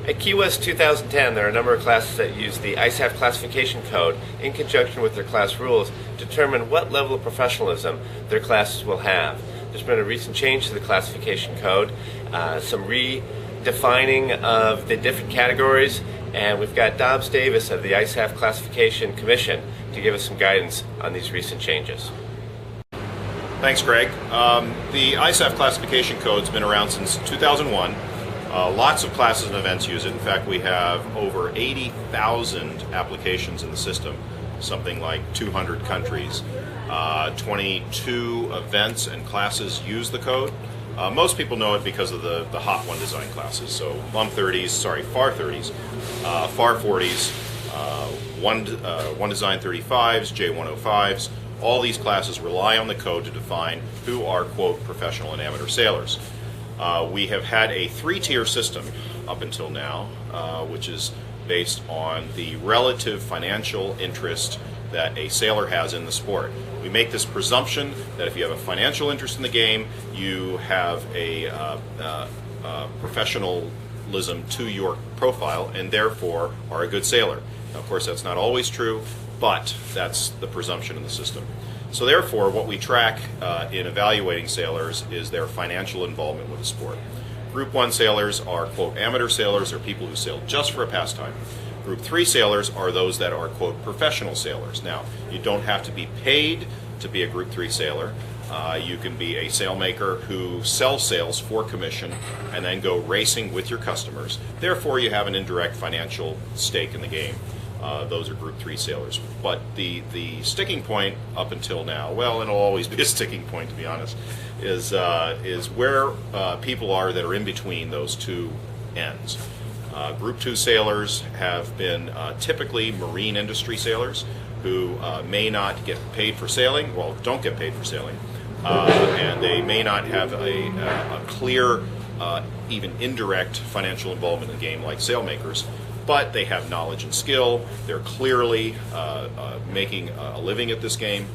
At Key West 2010, there are a number of classes that use the ISAF Classification Code in conjunction with their class rules to determine what level of professionalism their classes will have. There's been a recent change to the classification code, some redefining of the different categories, and we've got Dobbs Davis of the ISAF Classification Commission to give us some guidance on these recent changes. Thanks, Greg. The ISAF Classification Code's been around since 2001. Lots of classes and events use it. In fact, we have over 80,000 applications in the system, something like 200 countries. 22 events and classes use the code. Most people know it because of the Hot One design classes. So FAR 30s, FAR 40s, One Design 35s, J105s. All these classes rely on the code to define who are, quote, professional and amateur sailors. We have had a three-tier system up until now, which is based on the relative financial interest that a sailor has in the sport. We make this presumption that if you have a financial interest in the game, you have a professionalism to your profile and therefore are a good sailor. Now, of course, that's not always true, but that's the presumption in the system. So therefore, what we track in evaluating sailors is their financial involvement with the sport. Group 1 sailors are, quote, amateur sailors, or people who sail just for a pastime. Group 3 sailors are those that are, quote, professional sailors. Now, you don't have to be paid to be a Group 3 sailor. You can be a sailmaker who sells sails for commission and then go racing with your customers. Therefore, you have an indirect financial stake in the game. Those are Group 3 sailors. But the sticking point up until now, well, and it'll always be a sticking point to be honest, is where people are that are in between those two ends. Group 2 sailors have been typically marine industry sailors who may not get paid for sailing, well, don't get paid for sailing, and they may not have a clear, even indirect financial involvement in the game like sailmakers. But they have knowledge and skill. They're clearly making a living at this game.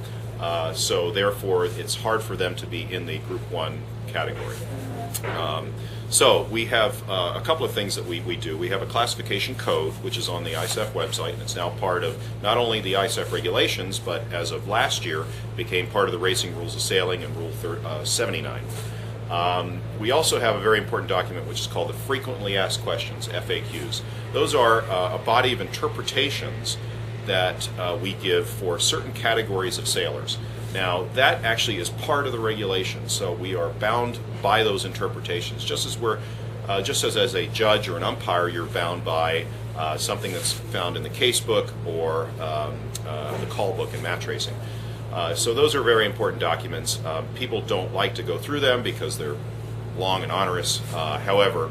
So therefore, it's hard for them to be in the Group 1 category. So we have a couple of things that we do. We have a classification code, which is on the ISAF website, and it's now part of not only the ISAF regulations, but as of last year, became part of the Racing Rules of Sailing and Rule 79. We also have a very important document which is called the Frequently Asked Questions, FAQs. Those are a body of interpretations that we give for certain categories of sailors. Now, that actually is part of the regulation, so we are bound by those interpretations, just as a judge or an umpire, you're bound by something that's found in the case book or the call book in match racing. So those are very important documents. People don't like to go through them because they're long and onerous. However,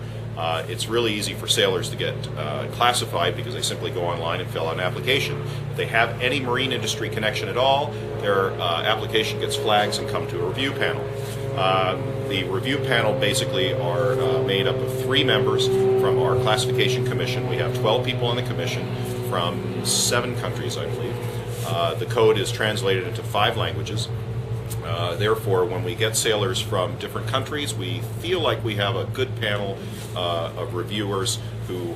it's really easy for sailors to get classified because they simply go online and fill out an application. If they have any marine industry connection at all, their application gets flagged and come to a review panel. The review panel basically are made up of 3 members from our classification commission. We have 12 people on the commission from 7 countries, I believe. The code is translated into 5 languages. Therefore, when we get sailors from different countries, we feel like we have a good panel of reviewers who,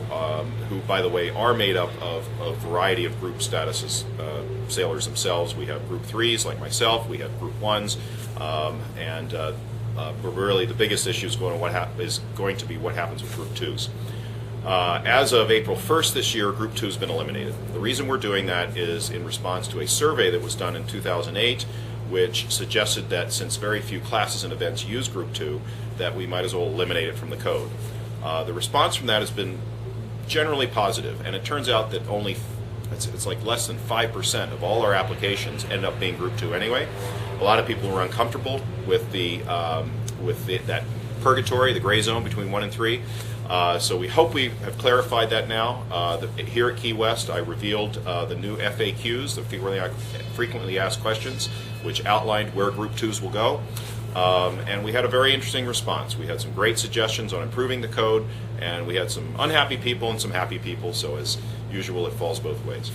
by the way, are made up of a variety of group statuses, sailors themselves. We have Group 3s like myself, we have Group 1s, but really the biggest issue is going to be what happens with Group 2s. As of April 1st this year, Group 2 has been eliminated. The reason we're doing that is in response to a survey that was done in 2008, which suggested that since very few classes and events use Group 2, that we might as well eliminate it from the code. The response from that has been generally positive, and it turns out that it's like less than 5% of all our applications end up being Group 2 anyway. A lot of people are uncomfortable with that purgatory, the gray zone between 1 and 3. So we hope we have clarified that now. Here at Key West, I revealed the new FAQs, the frequently asked questions, which outlined where Group 2s will go. And we had a very interesting response. We had some great suggestions on improving the code, and we had some unhappy people and some happy people, so as usual, it falls both ways.